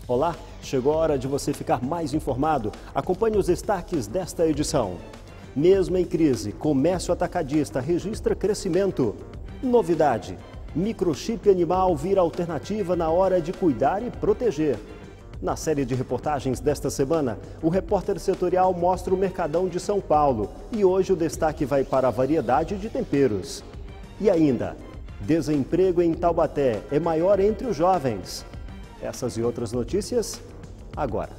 Olá, chegou a hora de você ficar mais informado. Acompanhe os destaques desta edição. Mesmo em crise, comércio atacadista registra crescimento. Novidade: microchip animal vira alternativa na hora de cuidar e proteger. Na série de reportagens desta semana, o repórter setorial mostra o Mercadão de São Paulo. E hoje o destaque vai para a variedade de temperos. E ainda, desemprego em Taubaté é maior entre os jovens. Essas e outras notícias, agora.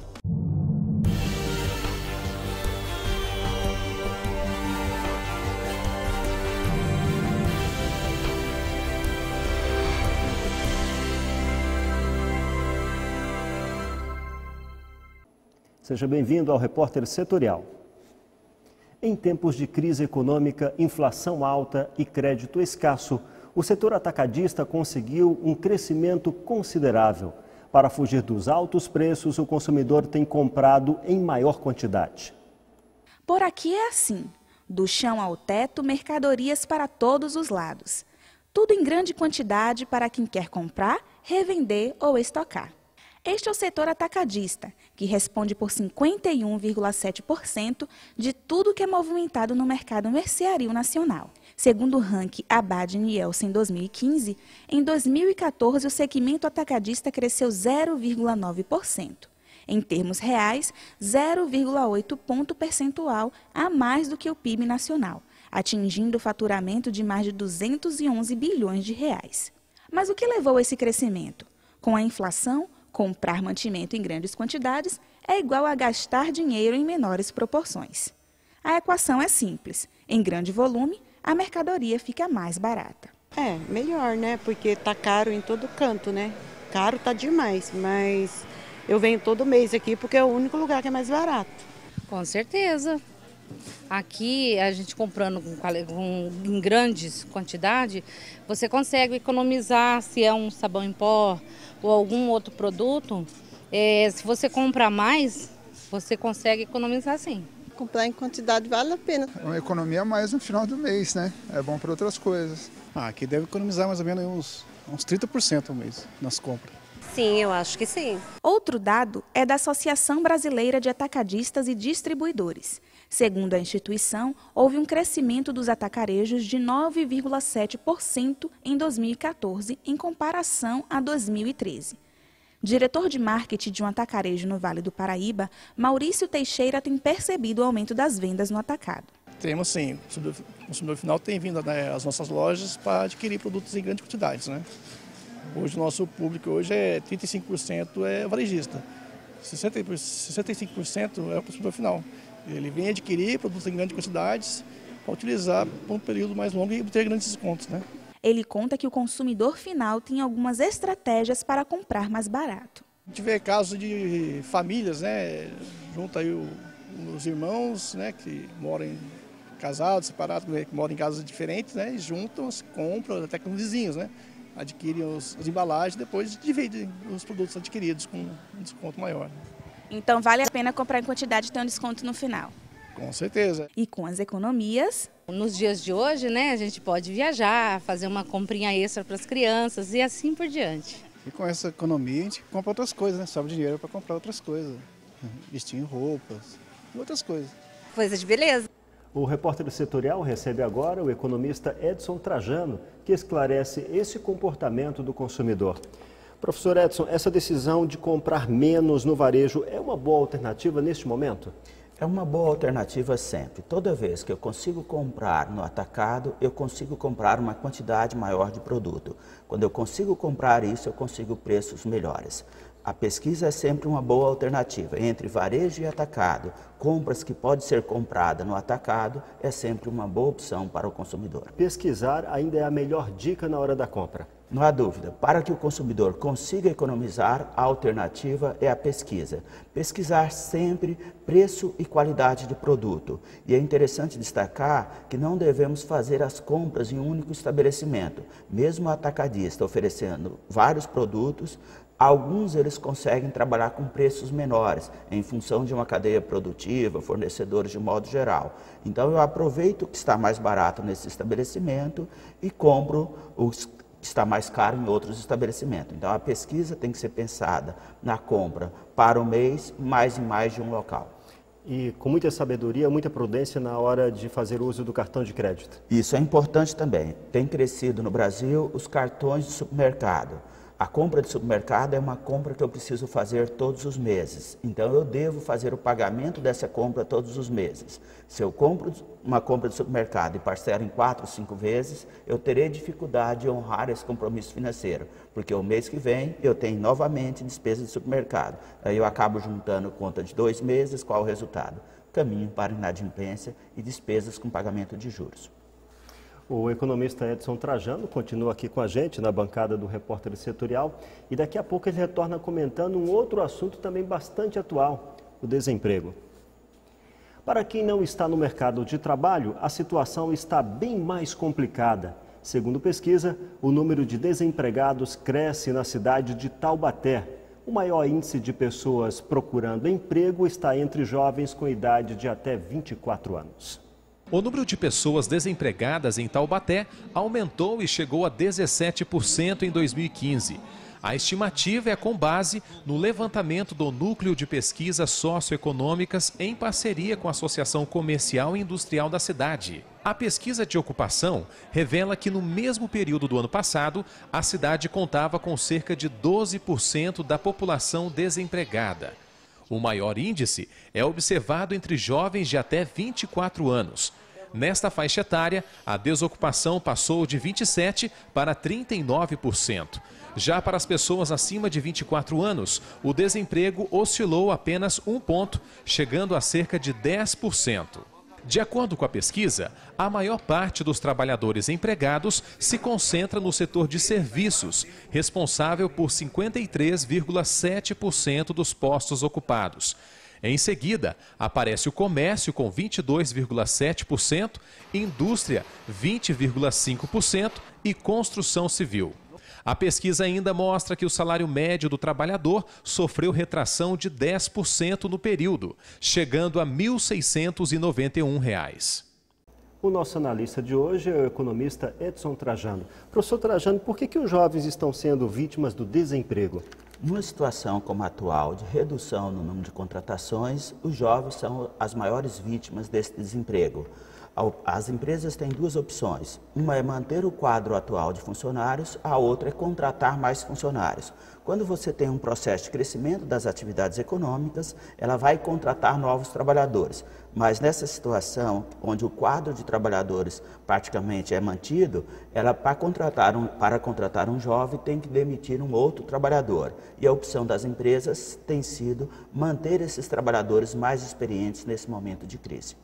Seja bem-vindo ao Repórter Setorial. Em tempos de crise econômica, inflação alta e crédito escasso, o setor atacadista conseguiu um crescimento considerável. Para fugir dos altos preços, o consumidor tem comprado em maior quantidade. Por aqui é assim, do chão ao teto, mercadorias para todos os lados. Tudo em grande quantidade para quem quer comprar, revender ou estocar. Este é o setor atacadista, que responde por 51,7% de tudo que é movimentado no mercado merceario nacional. Segundo o ranking Abad Nielsen 2015, em 2014 o segmento atacadista cresceu 0,9%. Em termos reais, 0,8 ponto percentual a mais do que o PIB nacional, atingindo o faturamento de mais de 211 bilhões de reais. Mas o que levou a esse crescimento? Com a inflação, comprar mantimento em grandes quantidades é igual a gastar dinheiro em menores proporções. A equação é simples. Em grande volume, a mercadoria fica mais barata. É, melhor, né? Porque tá caro em todo canto, né? Caro tá demais, mas eu venho todo mês aqui porque é o único lugar que é mais barato. Com certeza. Aqui, a gente comprando em grandes quantidades, você consegue economizar se é um sabão em pó ou algum outro produto. Se você comprar mais, você consegue economizar sim. Comprar em quantidade vale a pena. Uma economia a mais no final do mês, né? É bom para outras coisas. Aqui deve economizar mais ou menos uns 30% ao mês nas compras. Sim, eu acho que sim. Outro dado é da Associação Brasileira de Atacadistas e Distribuidores. Segundo a instituição, houve um crescimento dos atacarejos de 9,7% em 2014, em comparação a 2013. Diretor de marketing de um atacarejo no Vale do Paraíba, Maurício Teixeira tem percebido o aumento das vendas no atacado. Temos sim, o consumidor final tem vindo às nossas lojas para adquirir produtos em grandes quantidades, né? Hoje o nosso público hoje é 35% é varejista, 65% é o consumidor final. Ele vem adquirir produtos em grandes quantidades para utilizar por um período mais longo e obter grandes descontos, né? Ele conta que o consumidor final tem algumas estratégias para comprar mais barato. A gente vê casos de famílias, né? Junta aí os irmãos, né? Que moram casados, separados, que moram em casas diferentes, né? E juntam, compram até com vizinhos, né? Adquirem as embalagens e depois dividem os produtos adquiridos com um desconto maior. Então vale a pena comprar em quantidade e ter um desconto no final. Com certeza. E com as economias... Nos dias de hoje, né, a gente pode viajar, fazer uma comprinha extra para as crianças e assim por diante. E com essa economia a gente compra outras coisas, né? Sobra dinheiro para comprar outras coisas. Vestir roupas e outras coisas. Coisa de beleza. O repórter setorial recebe agora o economista Edson Trajano, que esclarece esse comportamento do consumidor. Professor Edson, essa decisão de comprar menos no varejo é uma boa alternativa neste momento? É uma boa alternativa sempre. Toda vez que eu consigo comprar no atacado, eu consigo comprar uma quantidade maior de produto. Quando eu consigo comprar isso, eu consigo preços melhores. A pesquisa é sempre uma boa alternativa. Entre varejo e atacado, compras que podem ser compradas no atacado é sempre uma boa opção para o consumidor. Pesquisar ainda é a melhor dica na hora da compra. Não há dúvida, para que o consumidor consiga economizar, a alternativa é a pesquisa. Pesquisar sempre preço e qualidade de produto. E é interessante destacar que não devemos fazer as compras em um único estabelecimento. Mesmo o atacadista oferecendo vários produtos, alguns eles conseguem trabalhar com preços menores, em função de uma cadeia produtiva, fornecedores de modo geral. Então eu aproveito que está mais barato nesse estabelecimento e compro os está mais caro em outros estabelecimentos. Então, a pesquisa tem que ser pensada na compra para o mês, mais em mais de um local. E com muita sabedoria, muita prudência na hora de fazer uso do cartão de crédito. Isso é importante também. Tem crescido no Brasil os cartões de supermercado. A compra de supermercado é uma compra que eu preciso fazer todos os meses. Então, eu devo fazer o pagamento dessa compra todos os meses. Se eu compro uma compra de supermercado e parcelo em 4 ou 5 vezes, eu terei dificuldade de honrar esse compromisso financeiro, porque o mês que vem eu tenho novamente despesas de supermercado. Aí eu acabo juntando conta de 2 meses, qual o resultado? Caminho para inadimplência e despesas com pagamento de juros. O economista Edson Trajano continua aqui com a gente na bancada do Repórter Setorial e daqui a pouco ele retorna comentando um outro assunto também bastante atual, o desemprego. Para quem não está no mercado de trabalho, a situação está bem mais complicada. Segundo pesquisa, o número de desempregados cresce na cidade de Taubaté. O maior índice de pessoas procurando emprego está entre jovens com idade de até 24 anos. O número de pessoas desempregadas em Taubaté aumentou e chegou a 17% em 2015. A estimativa é com base no levantamento do Núcleo de Pesquisas Socioeconômicas em parceria com a Associação Comercial e Industrial da cidade. A pesquisa de ocupação revela que no mesmo período do ano passado, a cidade contava com cerca de 12% da população desempregada. O maior índice é observado entre jovens de até 24 anos. Nesta faixa etária, a desocupação passou de 27% para 39%. Já para as pessoas acima de 24 anos, o desemprego oscilou apenas 1 ponto, chegando a cerca de 10%. De acordo com a pesquisa, a maior parte dos trabalhadores empregados se concentra no setor de serviços, responsável por 53,7% dos postos ocupados. Em seguida, aparece o comércio com 22,7%, indústria 20,5% e construção civil. A pesquisa ainda mostra que o salário médio do trabalhador sofreu retração de 10% no período, chegando a R$ 1.691. O nosso analista de hoje é o economista Edson Trajano. Professor Trajano, por que os jovens estão sendo vítimas do desemprego? Numa situação como a atual, de redução no número de contratações, os jovens são as maiores vítimas desse desemprego. As empresas têm 2 opções. Uma é manter o quadro atual de funcionários, a outra é contratar mais funcionários. Quando você tem um processo de crescimento das atividades econômicas, ela vai contratar novos trabalhadores. Mas nessa situação, onde o quadro de trabalhadores praticamente é mantido, ela para contratar um jovem tem que demitir um outro trabalhador. E a opção das empresas tem sido manter esses trabalhadores mais experientes nesse momento de crise.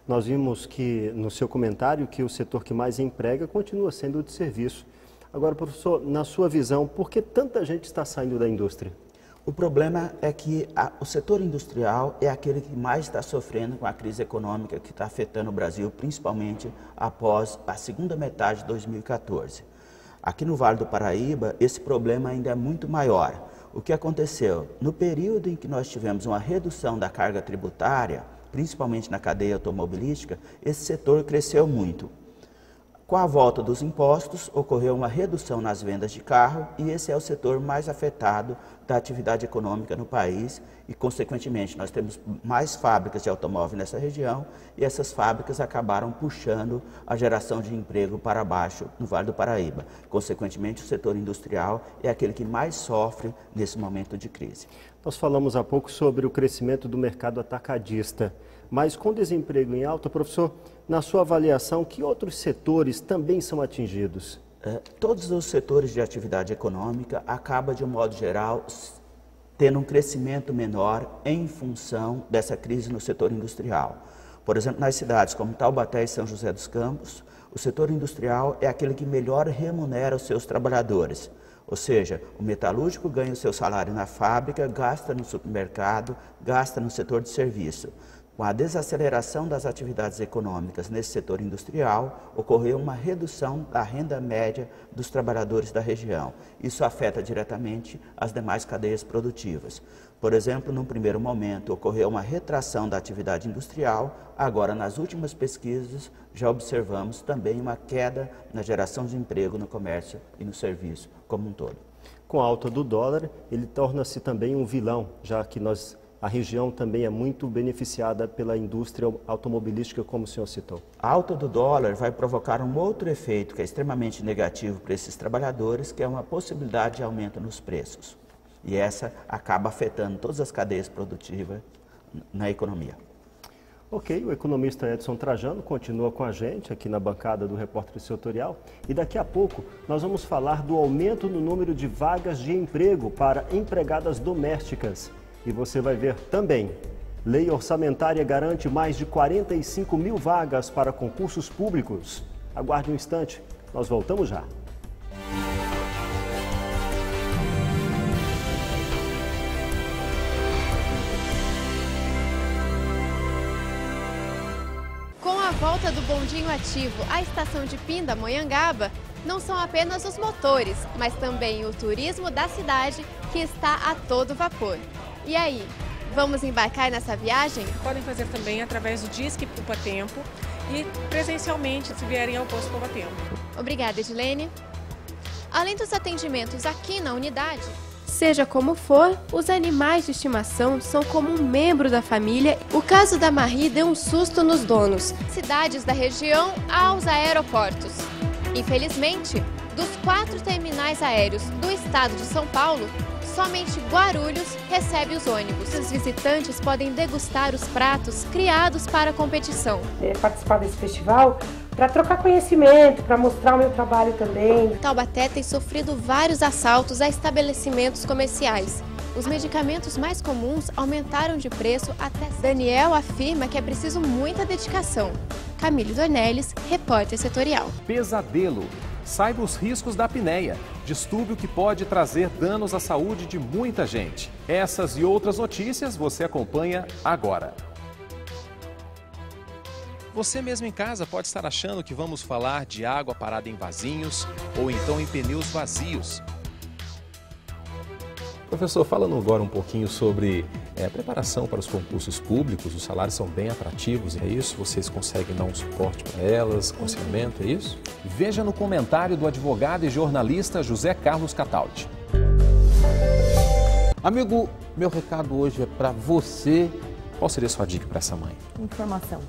Nós vimos que, no seu comentário, que o setor que mais emprega continua sendo o de serviço. Agora, professor, na sua visão, por que tanta gente está saindo da indústria? O problema é que o setor industrial é aquele que mais está sofrendo com a crise econômica que está afetando o Brasil, principalmente após a segunda metade de 2014. Aqui no Vale do Paraíba, esse problema ainda é muito maior. O que aconteceu? No período em que nós tivemos uma redução da carga tributária, principalmente na cadeia automobilística, esse setor cresceu muito. Com a volta dos impostos, ocorreu uma redução nas vendas de carro e esse é o setor mais afetado da atividade econômica no país e, consequentemente, nós temos mais fábricas de automóvel nessa região e essas fábricas acabaram puxando a geração de emprego para baixo no Vale do Paraíba. Consequentemente, o setor industrial é aquele que mais sofre nesse momento de crise. Nós falamos há pouco sobre o crescimento do mercado atacadista, mas com desemprego em alta, professor, na sua avaliação, que outros setores também são atingidos? Todos os setores de atividade econômica acabam, de um modo geral, tendo um crescimento menor em função dessa crise no setor industrial. Por exemplo, nas cidades como Taubaté e São José dos Campos, o setor industrial é aquele que melhor remunera os seus trabalhadores. Ou seja, o metalúrgico ganha o seu salário na fábrica, gasta no supermercado, gasta no setor de serviço. Com a desaceleração das atividades econômicas nesse setor industrial, ocorreu uma redução da renda média dos trabalhadores da região. Isso afeta diretamente as demais cadeias produtivas. Por exemplo, num primeiro momento, ocorreu uma retração da atividade industrial. Agora, nas últimas pesquisas, já observamos também uma queda na geração de emprego no comércio e no serviço como um todo. Com a alta do dólar, ele torna-se também um vilão, já que a região também é muito beneficiada pela indústria automobilística, como o senhor citou. A alta do dólar vai provocar um outro efeito que é extremamente negativo para esses trabalhadores, que é uma possibilidade de aumento nos preços. E essa acaba afetando todas as cadeias produtivas na economia. Ok, o economista Edson Trajano continua com a gente aqui na bancada do Repórter Setorial e daqui a pouco nós vamos falar do aumento no número de vagas de emprego para empregadas domésticas. E você vai ver também, lei orçamentária garante mais de 45 mil vagas para concursos públicos. Aguarde um instante, nós voltamos já. Com a volta do bondinho ativo à estação de Pindamonhangaba, não são apenas os motores, mas também o turismo da cidade que está a todo vapor. E aí, vamos embarcar nessa viagem? Podem fazer também através do Disque Poupa Tempo e presencialmente se vierem ao posto Poupa Tempo. Obrigada, Edilene. Além dos atendimentos aqui na unidade, seja como for, os animais de estimação são como um membro da família. O caso da Marie deu um susto nos donos. Cidades da região aos aeroportos. Infelizmente, dos 4 terminais aéreos do estado de São Paulo, somente Guarulhos recebe os ônibus. Os visitantes podem degustar os pratos criados para a competição. Participar desse festival para trocar conhecimento, para mostrar o meu trabalho também. Taubaté tem sofrido vários assaltos a estabelecimentos comerciais. Os medicamentos mais comuns aumentaram de preço até... Daniel afirma que é preciso muita dedicação. Camille Dornelles, repórter setorial. Pesadelo. Saiba os riscos da apneia, distúrbio que pode trazer danos à saúde de muita gente. Essas e outras notícias você acompanha agora. Você mesmo em casa pode estar achando que vamos falar de água parada em vasinhos ou então em pneus vazios. Professor, falando agora um pouquinho sobre a preparação para os concursos públicos, os salários são bem atrativos, é isso? Vocês conseguem dar um suporte para elas, aconselhamento, é isso? Veja no comentário do advogado e jornalista José Carlos Cataldi. Amigo, meu recado hoje é para você. Qual seria a sua dica para essa mãe? Informação.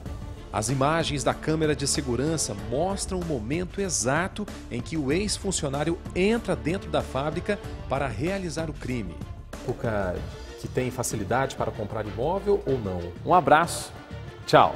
As imagens da câmera de segurança mostram o momento exato em que o ex-funcionário entra dentro da fábrica para realizar o crime. Época que tem facilidade para comprar imóvel ou não? Um abraço, tchau!